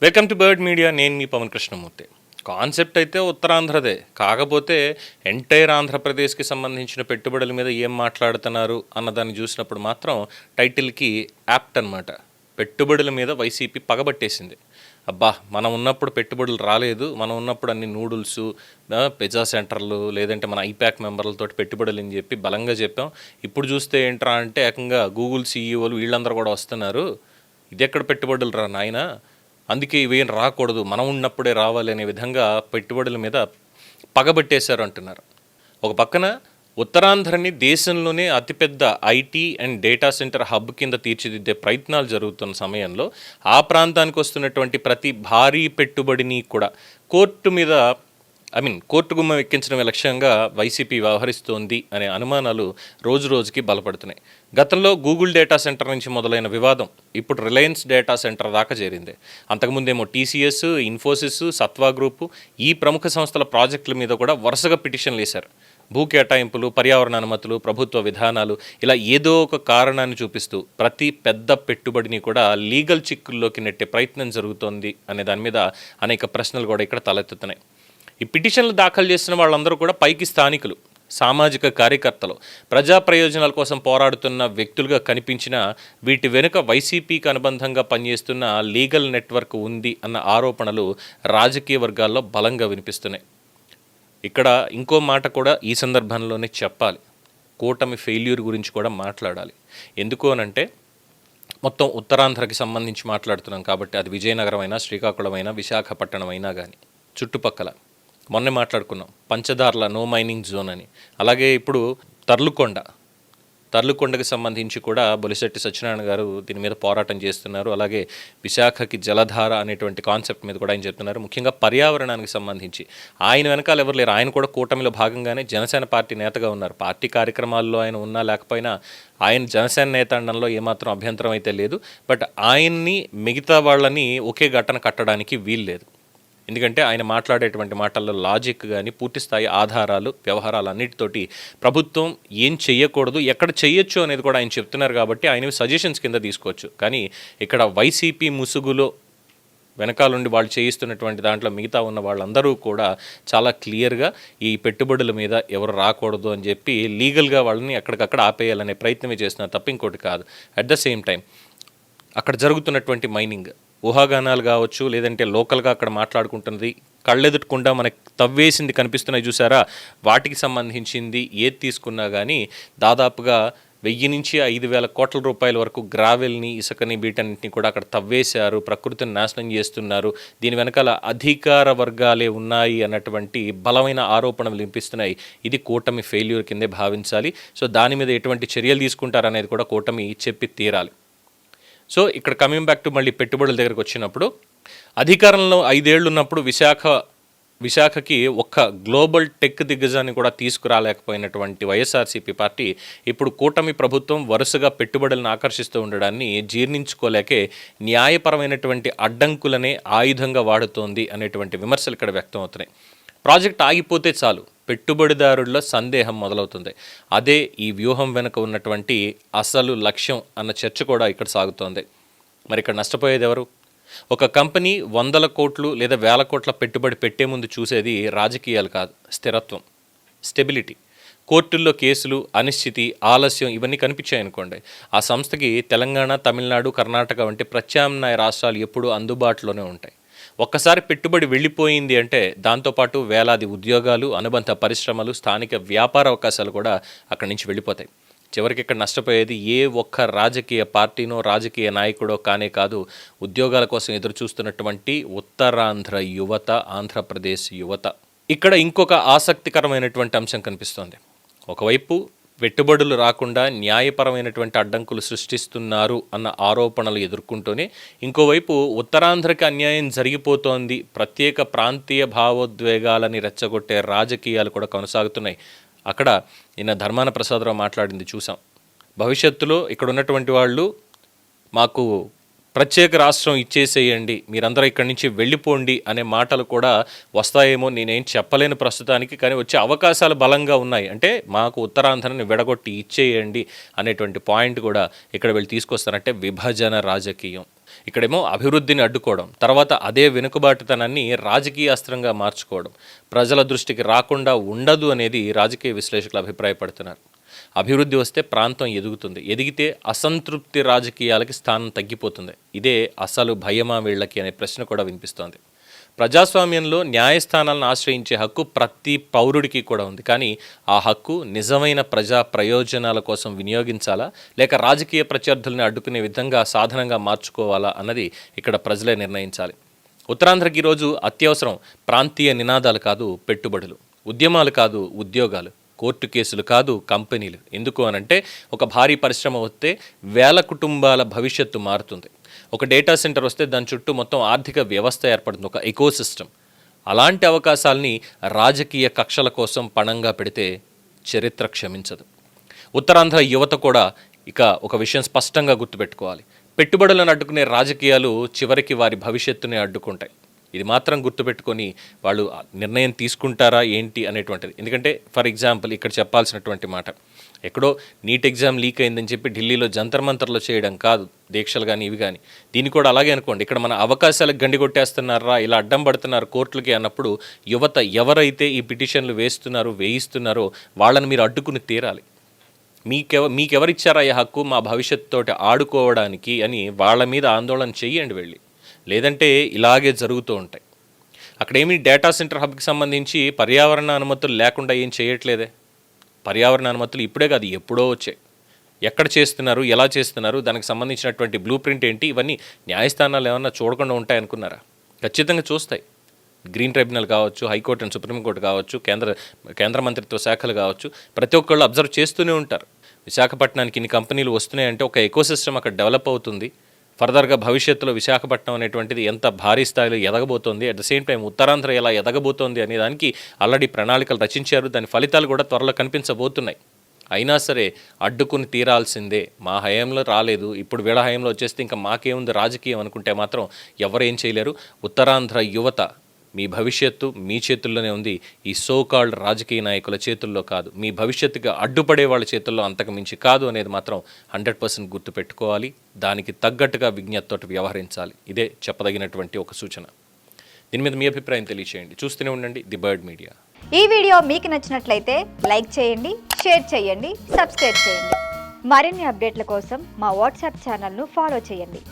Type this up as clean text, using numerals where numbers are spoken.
Welcome to bird media. నేను మీ Pawan Krishnamurthy. Concept అయితే ఉత్తరాంధ్రదే, కాకపోతే ఎంటైర్ ఆంధ్రప్రదేశ్కి సంబంధించిన పెట్టుబడుల మీద ఏం మాట్లాడుతున్నారు అన్నదాన్ని చూసినప్పుడు మాత్రం టైటిల్కి యాప్ట్ అనమాట. పెట్టుబడుల మీద వైసీపీ పగబట్టేసింది. అబ్బా, మనం ఉన్నప్పుడు పెట్టుబడులు రాలేదు, మనం ఉన్నప్పుడు అన్ని నూడిల్స్, పిజ్జా సెంటర్లు, లేదంటే మన ఐప్యాక్ మెంబర్లతో పెట్టుబడులు అని చెప్పి బలంగా చెప్పాం. ఇప్పుడు చూస్తే ఏంట్రా అంటే ఏకంగా గూగుల్ సీఈఓలు వీళ్ళందరూ కూడా వస్తున్నారు. ఇది ఎక్కడ పెట్టుబడులు రా నాయన, అందుకే ఇవేం రాకూడదు, మనం ఉన్నప్పుడే రావాలి అనే విధంగా పెట్టుబడుల మీద పగబట్టేశారు అంటున్నారు. ఒక పక్కన ఉత్తరాంధ్రని దేశంలోనే అతిపెద్ద IT and data centre hub కింద తీర్చిదిద్దే ప్రయత్నాలు జరుగుతున్న సమయంలో ఆ ప్రాంతానికి వస్తున్నటువంటి ప్రతి భారీ పెట్టుబడిని కూడా కోర్టు గుమ్మం ఎక్కించడం లక్ష్యంగా వైసీపీ వ్యవహరిస్తోంది అనే అనుమానాలు రోజు రోజుకి బలపడుతున్నాయి. గతంలో గూగుల్ డేటా సెంటర్ నుంచి మొదలైన వివాదం ఇప్పుడు రిలయన్స్ డేటా సెంటర్ దాకా చేరింది. అంతకుముందేమో టీసీఎస్, ఇన్ఫోసిస్, సత్వా గ్రూపు, ఈ ప్రముఖ సంస్థల ప్రాజెక్టుల మీద కూడా వరుసగా పిటిషన్లు వేశారు. భూ కేటాయింపులు, పర్యావరణ అనుమతులు, ప్రభుత్వ విధానాలు, ఇలా ఏదో ఒక కారణాన్ని చూపిస్తూ ప్రతి పెద్ద పెట్టుబడిని కూడా లీగల్ చిక్కుల్లోకి నెట్టే ప్రయత్నం జరుగుతోంది అనే దాని మీద అనేక ప్రశ్నలు కూడా ఇక్కడ తలెత్తుతున్నాయి. ఈ పిటిషన్లు దాఖలు చేస్తున్న వాళ్ళందరూ కూడా పైకి స్థానికులు, సామాజిక కార్యకర్తలు, ప్రజా ప్రయోజనాల కోసం పోరాడుతున్న వ్యక్తులుగా కనిపించిన వీటి వెనుక వైసీపీకి అనుబంధంగా పనిచేస్తున్న లీగల్ నెట్వర్క్ ఉంది అన్న ఆరోపణలు రాజకీయ వర్గాల్లో బలంగా వినిపిస్తున్నాయి. ఇక్కడ ఇంకో మాట కూడా ఈ సందర్భంలోనే చెప్పాలి. కూటమి ఫెయిల్యూర్ గురించి కూడా మాట్లాడాలి. ఎందుకు అనంటే మొత్తం ఉత్తరాంధ్రకి సంబంధించి మాట్లాడుతున్నాం కాబట్టి, అది విజయనగరం అయినా, శ్రీకాకుళం అయినా, విశాఖపట్నం అయినా కానీ చుట్టుపక్కల మొన్నే మాట్లాడుకున్నాం పంచదార్ల నో మైనింగ్ జోన్ అని. అలాగే ఇప్పుడు తర్లుకొండకి సంబంధించి కూడా బొలిశెట్టి సత్యనారాయణ గారు దీని మీద పోరాటం చేస్తున్నారు. అలాగే విశాఖకి జలధార అనేటువంటి కాన్సెప్ట్ మీద కూడా ఆయన చెప్తున్నారు. ముఖ్యంగా పర్యావరణానికి సంబంధించి ఆయన వెనకాల ఎవరు లేరు. ఆయన కూడా కూటమిలో భాగంగానే జనసేన పార్టీ నేతగా ఉన్నారు. పార్టీ కార్యక్రమాల్లో ఆయన ఉన్నా లేకపోయినా ఆయన జనసేన నేత అనడంలో ఏమాత్రం అభ్యంతరం అయితే లేదు. బట్ ఆయన్ని మిగతా వాళ్ళని ఒకే ఘటన కట్టడానికి వీలు లేదు. ఎందుకంటే ఆయన మాట్లాడేటువంటి మాటల్లో లాజిక్ కానీ, పూర్తి స్థాయి ఆధారాలు, వ్యవహారాలు అన్నిటితోటి ప్రభుత్వం ఏం చెయ్యకూడదు, ఎక్కడ చెయ్యొచ్చు అనేది కూడా ఆయన చెప్తున్నారు. కాబట్టి ఆయన సజెషన్స్ కింద తీసుకోవచ్చు. కానీ ఇక్కడ వైసీపీ ముసుగులో వెనకాలండి వాళ్ళు చేయిస్తున్నటువంటి దాంట్లో మిగతా ఉన్న వాళ్ళందరూ కూడా చాలా క్లియర్గా ఈ పెట్టుబడుల మీద ఎవరు రాకూడదు అని చెప్పి లీగల్గా వాళ్ళని ఎక్కడికక్కడ ఆపేయాలనే ప్రయత్నమే చేస్తున్నారు తప్ప ఇంకోటి కాదు. అట్ ద సేమ్ టైం అక్కడ జరుగుతున్నటువంటి మైనింగ్ ఊహాగానాలు కావచ్చు, లేదంటే లోకల్గా అక్కడ మాట్లాడుకుంటున్నది కళ్ళెదుటకుండా మనకు తవ్వేసింది కనిపిస్తున్నాయి చూసారా, వాటికి సంబంధించింది ఏది తీసుకున్నా కానీ దాదాపుగా 1000 నుంచి 5000 కోట్ల రూపాయల వరకు గ్రావెల్ని, ఇసుకని, వీటన్నింటినీ కూడా అక్కడ తవ్వేశారు, ప్రకృతిని నాశనం చేస్తున్నారు. దీని వెనకాల అధికార వర్గాలే ఉన్నాయి అన్నటువంటి బలమైన ఆరోపణలు వినిపిస్తున్నాయి. ఇది కూటమి ఫెయిల్యూర్ కిందే భావించాలి. సో దాని మీద ఎటువంటి చర్యలు తీసుకుంటారనేది కూడా కూటమి చెప్పి తీరాలి. సో ఇక్కడ కమింగ్ బ్యాక్ టు మళ్ళీ పెట్టుబడుల దగ్గరకు వచ్చినప్పుడు, అధికారంలో 5 ఏళ్ళు ఉన్నప్పుడు విశాఖకి ఒక్క గ్లోబల్ టెక్ దిగ్గజాన్ని కూడా తీసుకురాలేకపోయినటువంటి వైఎస్ఆర్సీపీ పార్టీ ఇప్పుడు కూటమి ప్రభుత్వం వరుసగా పెట్టుబడులను ఆకర్షిస్తూ ఉండడాన్ని జీర్ణించుకోలేకే న్యాయపరమైనటువంటి అడ్డంకులనే ఆయుధంగా వాడుతోంది అనేటువంటి విమర్శలు ఇక్కడ వ్యక్తం అవుతున్నాయి. ప్రాజెక్ట్ ఆగిపోతే చాలు పెట్టుబడిదారుల్లో సందేహం మొదలవుతుంది. అదే ఈ వ్యూహం వెనుక ఉన్నటువంటి అసలు లక్ష్యం అన్న చర్చ కూడా ఇక్కడ సాగుతోంది. మరి ఇక్కడ నష్టపోయేది ఎవరు? ఒక కంపెనీ 100 కోట్లు లేదా 1000 కోట్ల పెట్టుబడి పెట్టే ముందు చూసేది రాజకీయాలు కాదు, స్థిరత్వం, స్టెబిలిటీ. కోర్టుల్లో కేసులు, అనిశ్చితి, ఆలస్యం ఇవన్నీ కనిపించాయనుకోండి, ఆ సంస్థకి తెలంగాణ, తమిళనాడు, కర్ణాటక వంటి ప్రత్యామ్నాయ రాష్ట్రాలు ఎప్పుడూ అందుబాటులోనే ఉంటాయి. ఒక్కసారి పెట్టుబడి వెళ్ళిపోయింది అంటే దాంతోపాటు వేలాది ఉద్యోగాలు, అనుబంధ పరిశ్రమలు, స్థానిక వ్యాపార అవకాశాలు కూడా అక్కడి నుంచి వెళ్ళిపోతాయి. చివరికి ఇక్కడ నష్టపోయేది ఏ ఒక్క రాజకీయ పార్టీనో, రాజకీయ నాయకుడో కానే కాదు, ఉద్యోగాల కోసం ఎదురు చూస్తున్నటువంటి ఉత్తరాంధ్ర యువత, ఆంధ్రప్రదేశ్ యువత. ఇక్కడ ఇంకొక ఆసక్తికరమైనటువంటి అంశం కనిపిస్తోంది. ఒకవైపు పెట్టుబడులు రాకుండా న్యాయపరమైనటువంటి అడ్డంకులు సృష్టిస్తున్నారు అన్న ఆరోపణలు ఎదుర్కొంటూనే, ఇంకోవైపు ఉత్తరాంధ్రకి అన్యాయం జరిగిపోతోంది, ప్రత్యేక ప్రాంతీయ భావోద్వేగాలని రెచ్చగొట్టే రాజకీయాలు కూడా కొనసాగుతున్నాయి. అక్కడ నిన్న ధర్మాన ప్రసాదరావు మాట్లాడింది చూసాం. భవిష్యత్తులో ఇక్కడ ఉన్నటువంటి వాళ్ళు మాకు ప్రత్యేక రాష్ట్రం ఇచ్చేసేయండి, మీరందరూ ఇక్కడి నుంచి వెళ్ళిపోండి అనే మాటలు కూడా వస్తాయేమో, నేనేం చెప్పలేను ప్రస్తుతానికి. కానీ వచ్చే అవకాశాలు బలంగా ఉన్నాయి. అంటే మాకు ఉత్తరాంధ్రని విడగొట్టి ఇచ్చేయండి అనేటువంటి పాయింట్ కూడా ఇక్కడ వీళ్ళు తీసుకొస్తారంటే విభజన రాజకీయం. ఇక్కడేమో అభివృద్ధిని అడ్డుకోవడం, తర్వాత అదే వెనుకబాటుతనాన్ని రాజకీయ అస్త్రంగా మార్చుకోవడం, ప్రజల దృష్టికి రాకుండా ఉండదు అనేది రాజకీయ విశ్లేషకులు అభిప్రాయపడుతున్నారు. అభివృద్ధి వస్తే ప్రాంతం ఎదుగుతుంది, ఎదిగితే అసంతృప్తి రాజకీయాలకి స్థానం తగ్గిపోతుంది. ఇదే అసలు భయమా వీళ్ళకి అనే ప్రశ్న కూడా వినిపిస్తోంది. ప్రజాస్వామ్యంలో న్యాయస్థానాలను ఆశ్రయించే హక్కు ప్రతి పౌరుడికి కూడా ఉంది. కానీ ఆ హక్కు నిజమైన ప్రజా ప్రయోజనాల కోసం వినియోగించాలా, లేక రాజకీయ ప్రత్యర్థుల్ని అడ్డుకునే విధంగా సాధనంగా మార్చుకోవాలా అన్నది ఇక్కడ ప్రజలే నిర్ణయించాలి. ఉత్తరాంధ్రకి ఈరోజు అత్యవసరం ప్రాంతీయ నినాదాలు కాదు, పెట్టుబడులు, ఉద్యమాలు కాదు, ఉద్యోగాలు, కోర్టు కేసులు కాదు, కంపెనీలు. ఎందుకు అనంటే ఒక భారీ పరిశ్రమ వస్తే వేల కుటుంబాల భవిష్యత్తు మారుతుంది. ఒక డేటా సెంటర్ వస్తే దాని చుట్టూ మొత్తం ఆర్థిక వ్యవస్థ ఏర్పడుతుంది, ఒక ఎకోసిస్టమ్. అలాంటి అవకాశాలని రాజకీయ కక్షల కోసం పణంగా పెడితే చరిత్ర క్షమించదు. ఉత్తరాంధ్ర యువత కూడా ఇక ఒక విషయం స్పష్టంగా గుర్తుపెట్టుకోవాలి. పెట్టుబడులను అడ్డుకునే రాజకీయాలు చివరికి వారి భవిష్యత్తుని అడ్డుకుంటాయి. ఇది మాత్రం గుర్తుపెట్టుకొని వాళ్ళు నిర్ణయం తీసుకుంటారా ఏంటి అనేటువంటిది. ఎందుకంటే ఫర్ ఎగ్జాంపుల్ ఇక్కడ చెప్పాల్సినటువంటి మాట, ఎక్కడో నీట్ ఎగ్జామ్ లీక్ అయిందని చెప్పి ఢిల్లీలో జంతర్ మంతర్లో చేయడం కాదు, దీక్షలు కానీ ఇవి కానీ. దీన్ని కూడా అలాగే అనుకోండి, ఇక్కడ మన అవకాశాలకు గండి కొట్టేస్తున్నారా, ఇలా అడ్డం పడుతున్నారు కోర్టులకి అన్నప్పుడు యువత ఎవరైతే ఈ పిటిషన్లు వేయిస్తున్నారో వాళ్ళని మీరు అడ్డుకుని తీరాలి. మీకెవరిచ్చారా ఈ హక్కు మా భవిష్యత్తుతోటి ఆడుకోవడానికి అని వాళ్ళ మీద ఆందోళన చెయ్యండి వెళ్ళి. లేదంటే ఇలాగే జరుగుతూ ఉంటాయి. అక్కడేమి డేటా సెంటర్ హబ్కి సంబంధించి పర్యావరణ అనుమతులు లేకుండా ఏం చేయట్లేదే. పర్యావరణ అనుమతులు ఇప్పుడే కాదు, ఎప్పుడో వచ్చాయి. ఎక్కడ చేస్తున్నారు, ఎలా చేస్తున్నారు, దానికి సంబంధించినటువంటి బ్లూ ప్రింట్ ఏంటి, ఇవన్నీ న్యాయస్థానాలు ఏమన్నా చూడకుండా ఉంటాయనుకున్నారా? ఖచ్చితంగా చూస్తాయి. గ్రీన్ ట్రైబ్యునల్ కావచ్చు, హైకోర్టు అండ్ సుప్రీంకోర్టు కావచ్చు, కేంద్ర మంత్రిత్వ శాఖలు కావచ్చు, ప్రతి ఒక్కళ్ళు అబ్జర్వ్ చేస్తూనే ఉంటారు. విశాఖపట్నానికి ఇన్ని కంపెనీలు వస్తున్నాయంటే ఒక ఎకోసిస్టమ్ అక్కడ డెవలప్ అవుతుంది. ఫర్దర్గా భవిష్యత్తులో విశాఖపట్నం అనేటువంటిది ఎంత భారీ స్థాయిలో ఎదగబోతోంది, at the same time Uttarandhra ఎలా ఎదగబోతోంది అనే దానికి ఆల్రెడీ ప్రణాళికలు రచించారు. దాని ఫలితాలు కూడా త్వరలో కనిపించబోతున్నాయి. అయినా సరే అడ్డుకుని తీరాల్సిందే. మా హయాంలో రాలేదు, ఇప్పుడు వీళ్ళ హయాంలో వచ్చేస్తే ఇంకా మాకేముంది రాజకీయం అనుకుంటే మాత్రం ఎవరేం చేయలేరు. ఉత్తరాంధ్ర యువత మీ భవిష్యత్తు మీ చేతుల్లోనే ఉంది, ఈ సోకాల్డ్ రాజకీయ నాయకుల చేతుల్లో కాదు. మీ భవిష్యత్తుగా అడ్డుపడే వాళ్ళ చేతుల్లో అంతకు మించి కాదు అనేది మాత్రం 100% గుర్తుపెట్టుకోవాలి. దానికి తగ్గట్టుగా విజ్ఞతతో వ్యవహరించాలి. ఇదే చెప్పదగినటువంటి ఒక సూచన. దీని మీద మీ అభిప్రాయం తెలియచేయండి. చూస్తూనే ఉండండి ది బర్డ్ మీడియా. ఈ వీడియో మీకు నచ్చినట్లయితే లైక్ చేయండి, షేర్ చేయండి, సబ్స్క్రైబ్ చేయండి. మరిన్ని అప్డేట్ల కోసం మా వాట్సాప్ ఛానల్ను ఫాలో చేయండి.